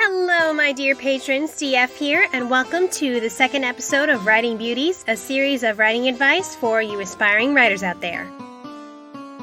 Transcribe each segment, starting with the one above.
Hello, my dear patrons, CF here, and welcome to the second episode of Writing Beauties, a series of writing advice for you aspiring writers out there.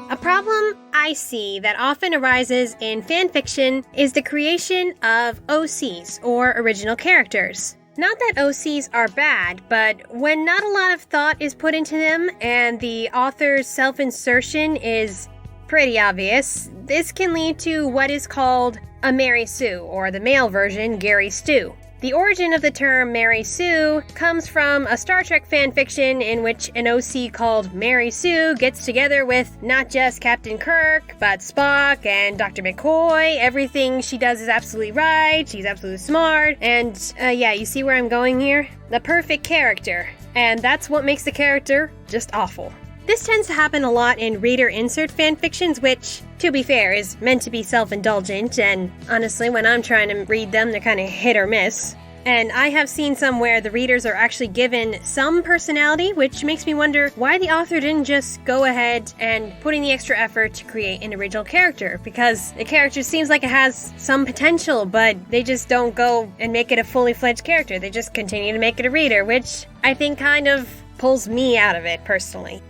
A problem I see that often arises in fanfiction is the creation of OCs, or original characters. Not that OCs are bad, but when not a lot of thought is put into them and the author's self-insertion is pretty obvious, this can lead to what is called a Mary Sue, or the male version, Gary Stu. The origin of the term Mary Sue comes from a Star Trek fanfiction in which an OC called Mary Sue gets together with not just Captain Kirk, but Spock and Dr. McCoy. Everything she does is absolutely right, she's absolutely smart, and you see where I'm going here? The perfect character. And that's what makes the character just awful. This tends to happen a lot in reader insert fanfictions, which, to be fair, is meant to be self-indulgent, and honestly, when I'm trying to read them, they're kind of hit or miss. And I have seen some where the readers are actually given some personality, which makes me wonder why the author didn't just go ahead and put in the extra effort to create an original character, because the character seems like it has some potential, but they just don't go and make it a fully fledged character. They just continue to make it a reader, which I think kind of pulls me out of it, personally.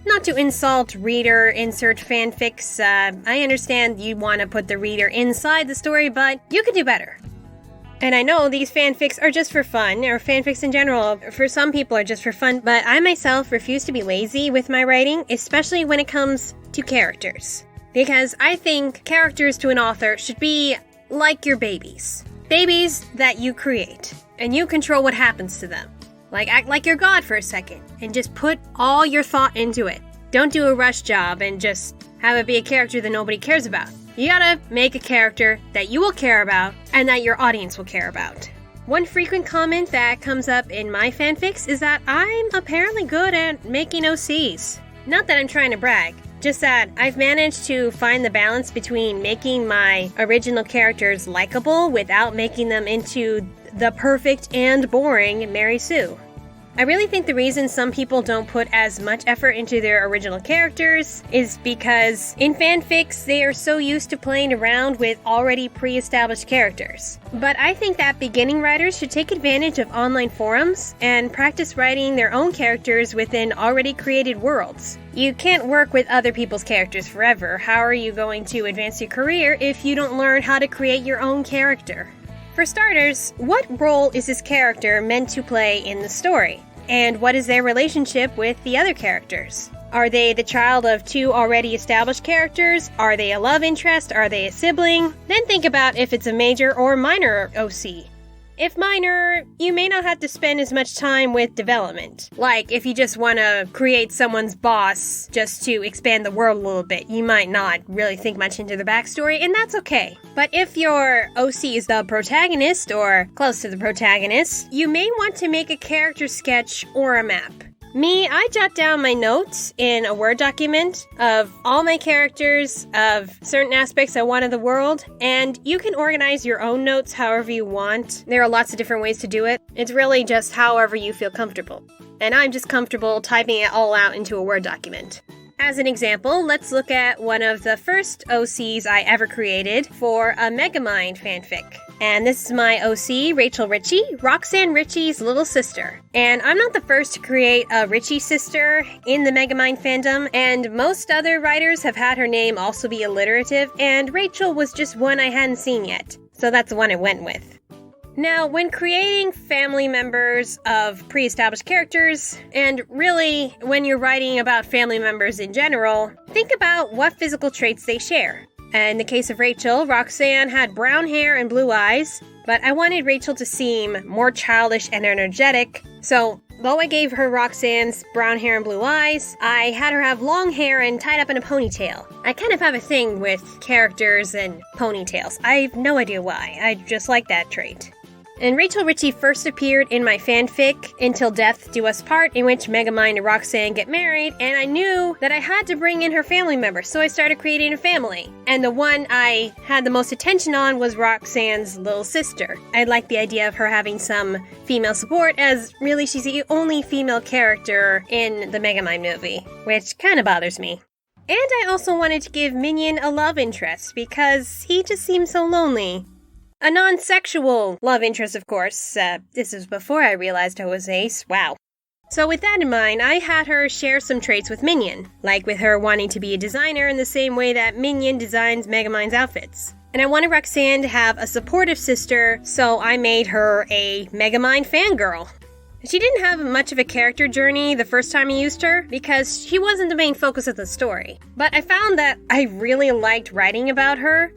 Not to insult reader insert fanfics, I understand you want to put the reader inside the story, but you could do better. And I know these fanfics are just for fun, or fanfics in general, for some people are just for fun, but I myself refuse to be lazy with my writing, especially when it comes to characters. Because I think characters to an author should be like your babies. Babies that you create, and you control what happens to them. Like, act like you're God for a second, and just put all your thought into it. Don't do a rush job and just have it be a character that nobody cares about. You gotta make a character that you will care about, and that your audience will care about. One frequent comment that comes up in my fanfics is that I'm apparently good at making OCs. Not that I'm trying to brag, just that I've managed to find the balance between making my original characters likable without making them into the perfect and boring Mary Sue. I really think the reason some people don't put as much effort into their original characters is because in fanfics they are so used to playing around with already pre-established characters. But I think that beginning writers should take advantage of online forums and practice writing their own characters within already created worlds. You can't work with other people's characters forever. How are you going to advance your career if you don't learn how to create your own character? For starters, what role is this character meant to play in the story? And what is their relationship with the other characters? Are they the child of two already established characters? Are they a love interest? Are they a sibling? Then think about if it's a major or minor OC. If minor, you may not have to spend as much time with development. Like, if you just want to create someone's boss just to expand the world a little bit, you might not really think much into the backstory, and that's okay. But if your OC is the protagonist, or close to the protagonist, you may want to make a character sketch or a map. Me, I jot down my notes in a Word document of all my characters, of certain aspects I want of the world, and you can organize your own notes however you want. There are lots of different ways to do it. It's really just however you feel comfortable. And I'm just comfortable typing it all out into a Word document. As an example, let's look at one of the first OCs I ever created for a Megamind fanfic. And this is my OC, Rachel Ritchie, Roxanne Ritchie's little sister. And I'm not the first to create a Ritchie sister in the Megamind fandom, and most other writers have had her name also be alliterative, and Rachel was just one I hadn't seen yet. So that's the one I went with. Now, when creating family members of pre-established characters, and really when you're writing about family members in general, think about what physical traits they share. In the case of Rachel, Roxanne had brown hair and blue eyes, but I wanted Rachel to seem more childish and energetic, so though I gave her Roxanne's brown hair and blue eyes, I had her have long hair and tied up in a ponytail. I kind of have a thing with characters and ponytails. I have no idea why, I just like that trait. And Rachel Ritchie first appeared in my fanfic, Until Death Do Us Part, in which Megamind and Roxanne get married, and I knew that I had to bring in her family member, so I started creating a family. And the one I had the most attention on was Roxanne's little sister. I liked the idea of her having some female support, as really she's the only female character in the Megamind movie, which kind of bothers me. And I also wanted to give Minion a love interest, because he just seems so lonely. A non-sexual love interest, of course. This was before I realized I was ace. Wow. So with that in mind, I had her share some traits with Minion, like with her wanting to be a designer in the same way that Minion designs Megamind's outfits. And I wanted Roxanne to have a supportive sister, so I made her a Megamind fangirl. She didn't have much of a character journey the first time I used her, because she wasn't the main focus of the story. But I found that I really liked writing about her.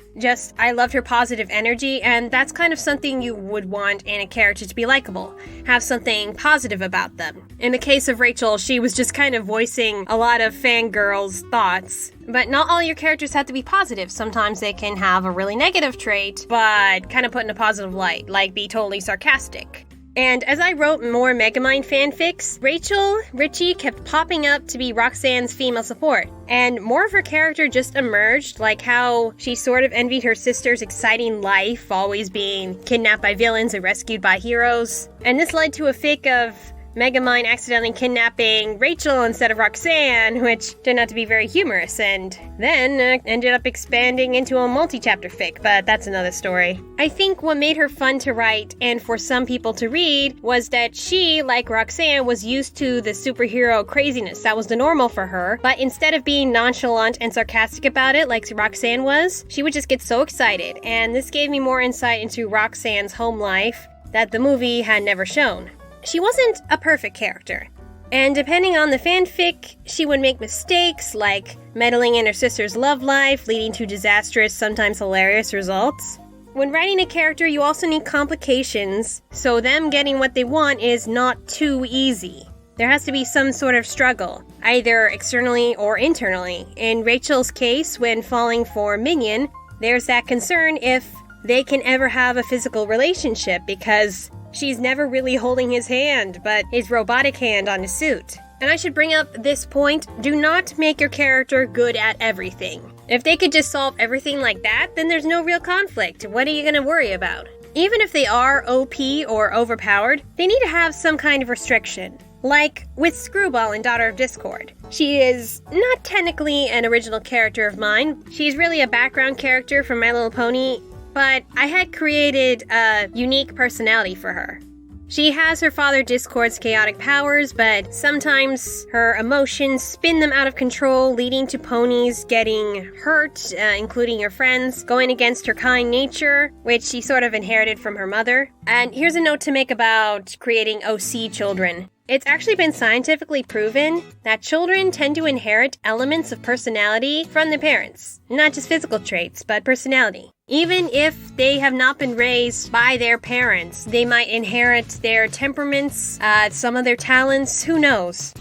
I loved her positive energy, and that's kind of something you would want in a character to be likable. Have something positive about them. In the case of Rachel, she was just kind of voicing a lot of fangirls' thoughts. But not all your characters have to be positive. Sometimes they can have a really negative trait, but kind of put in a positive light, like be totally sarcastic. And as I wrote more Megamind fanfics, Ritchie kept popping up to be Roxanne's female support. And more of her character just emerged, like how she sort of envied her sister's exciting life, always being kidnapped by villains and rescued by heroes. And this led to a fic of Megamind accidentally kidnapping Rachel instead of Roxanne, which turned out to be very humorous, and then ended up expanding into a multi-chapter fic, but that's another story. I think what made her fun to write, and for some people to read, was that she, like Roxanne, was used to the superhero craziness. That was the normal for her, but instead of being nonchalant and sarcastic about it like Roxanne was, she would just get so excited, and this gave me more insight into Roxanne's home life that the movie had never shown. She wasn't a perfect character, and depending on the fanfic, she would make mistakes like meddling in her sister's love life, leading to disastrous, sometimes hilarious results. When writing a character, you also need complications, so them getting what they want is not too easy. There has to be some sort of struggle, either externally or internally. In Rachel's case, when falling for Minion, there's that concern if they can ever have a physical relationship because she's never really holding his hand, but his robotic hand on his suit. And I should bring up this point, do not make your character good at everything. If they could just solve everything like that, then there's no real conflict. What are you going to worry about? Even if they are OP or overpowered, they need to have some kind of restriction. Like with Screwball in Daughter of Discord. She is not technically an original character of mine. She's really a background character from My Little Pony, but I had created a unique personality for her. She has her father Discord's chaotic powers, but sometimes her emotions spin them out of control, leading to ponies getting hurt, including her friends, going against her kind nature, which she sort of inherited from her mother. And here's a note to make about creating OC children. It's actually been scientifically proven that children tend to inherit elements of personality from their parents. Not just physical traits, but personality. Even if they have not been raised by their parents, they might inherit their temperaments, some of their talents, who knows?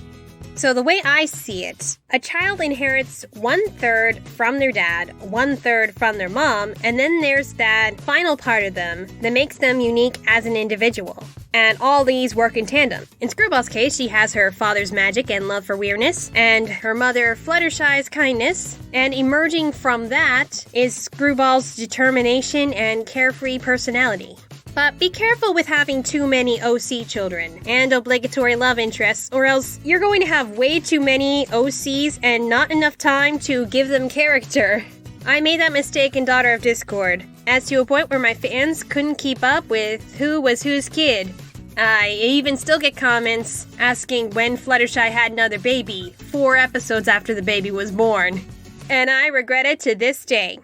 So the way I see it, a child inherits 1/3 from their dad, 1/3 from their mom, and then there's that final part of them that makes them unique as an individual. And all these work in tandem. In Screwball's case, she has her father's magic and love for weirdness, and her mother Fluttershy's kindness, and emerging from that is Screwball's determination and carefree personality. But be careful with having too many OC children and obligatory love interests, or else you're going to have way too many OCs and not enough time to give them character. I made that mistake in Daughter of Discord, as to a point where my fans couldn't keep up with who was whose kid. I even still get comments asking when Fluttershy had another baby, 4 episodes after the baby was born. And I regret it to this day.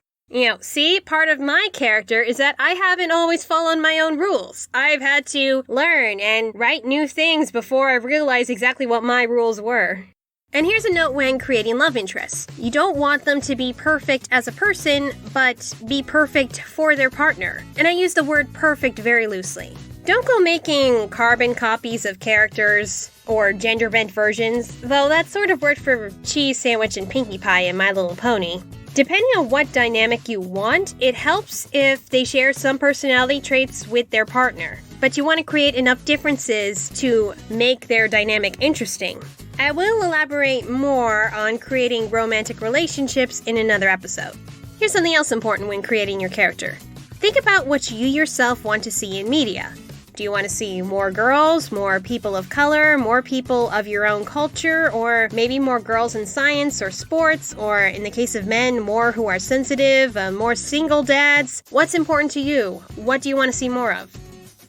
See, part of my character is that I haven't always followed my own rules. I've had to learn and write new things before I realized exactly what my rules were. And here's a note when creating love interests. You don't want them to be perfect as a person, but be perfect for their partner. And I use the word perfect very loosely. Don't go making carbon copies of characters or gender bent versions, though that sort of worked for Cheese Sandwich and Pinkie Pie in My Little Pony. Depending on what dynamic you want, it helps if they share some personality traits with their partner. But you want to create enough differences to make their dynamic interesting. I will elaborate more on creating romantic relationships in another episode. Here's something else important when creating your character. Think about what you yourself want to see in media. Do you want to see more girls, more people of color, more people of your own culture, or maybe more girls in science or sports, or in the case of men, more who are sensitive, more single dads? What's important to you? What do you want to see more of?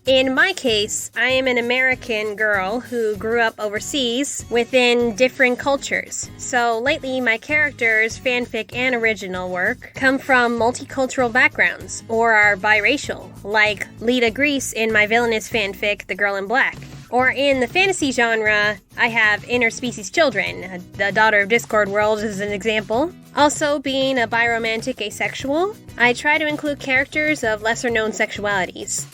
In my case, I am an American girl who grew up overseas within different cultures. So lately, my characters, fanfic and original work, come from multicultural backgrounds or are biracial, like Lita Grease in my villainous fanfic, The Girl in Black. Or in the fantasy genre, I have interspecies children. The Daughter of Discord World is an example. Also, being a biromantic asexual, I try to include characters of lesser-known sexualities.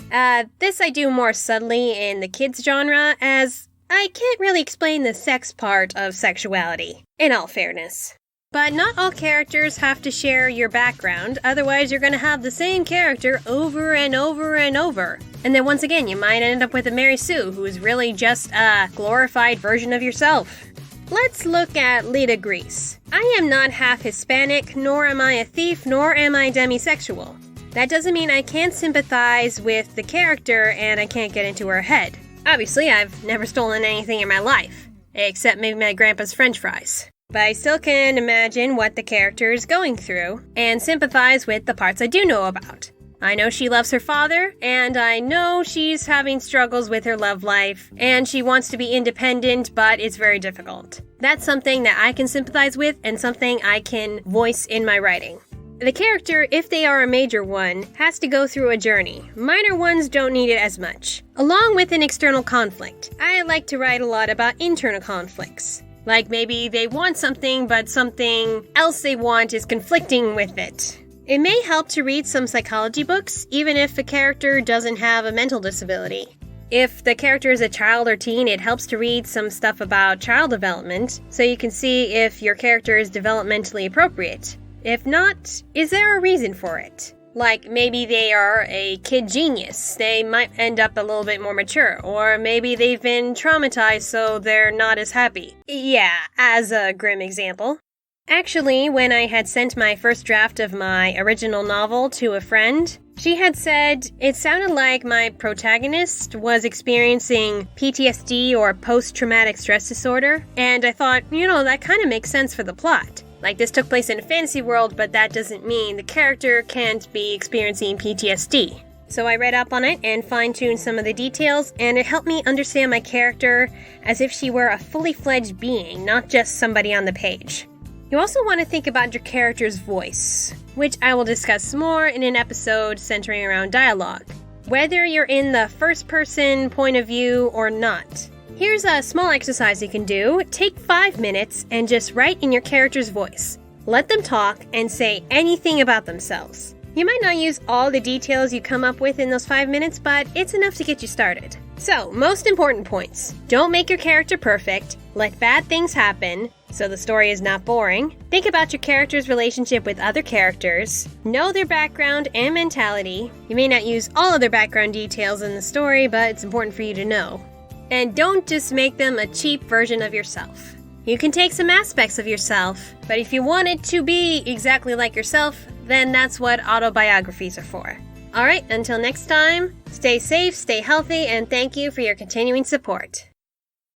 This I do more subtly in the kids genre, as I can't really explain the sex part of sexuality, in all fairness. But not all characters have to share your background, otherwise you're going to have the same character over and over and over. And then once again, you might end up with a Mary Sue, who is really just a glorified version of yourself. Let's look at Lita Grease. I am not half Hispanic, nor am I a thief, nor am I demisexual. That doesn't mean I can't sympathize with the character and I can't get into her head. Obviously, I've never stolen anything in my life, except maybe my grandpa's french fries. But I still can imagine what the character is going through and sympathize with the parts I do know about. I know she loves her father, and I know she's having struggles with her love life, and she wants to be independent, but it's very difficult. That's something that I can sympathize with and something I can voice in my writing. The character, if they are a major one, has to go through a journey. Minor ones don't need it as much. Along with an external conflict, I like to write a lot about internal conflicts. Like maybe they want something, but something else they want is conflicting with it. It may help to read some psychology books, even if the character doesn't have a mental disability. If the character is a child or teen, it helps to read some stuff about child development, so you can see if your character is developmentally appropriate. If not, is there a reason for it? Like, maybe they are a kid genius. They might end up a little bit more mature. Or maybe they've been traumatized, so they're not as happy. Yeah, as a grim example. Actually, when I had sent my first draft of my original novel to a friend, she had said it sounded like my protagonist was experiencing PTSD or post-traumatic stress disorder, and I thought, that kind of makes sense for the plot. Like, this took place in a fantasy world, but that doesn't mean the character can't be experiencing PTSD. So I read up on it and fine-tuned some of the details, and it helped me understand my character as if she were a fully fledged being, not just somebody on the page. You also want to think about your character's voice, which I will discuss more in an episode centering around dialogue, whether you're in the first-person point of view or not. Here's a small exercise you can do. Take 5 minutes and just write in your character's voice. Let them talk and say anything about themselves. You might not use all the details you come up with in those 5 minutes, but it's enough to get you started. So, most important points. Don't make your character perfect. Let bad things happen, so the story is not boring. Think about your character's relationship with other characters. Know their background and mentality. You may not use all of their background details in the story, but it's important for you to know. And don't just make them a cheap version of yourself. You can take some aspects of yourself, but if you want it to be exactly like yourself, then that's what autobiographies are for. Alright, until next time, stay safe, stay healthy, and thank you for your continuing support.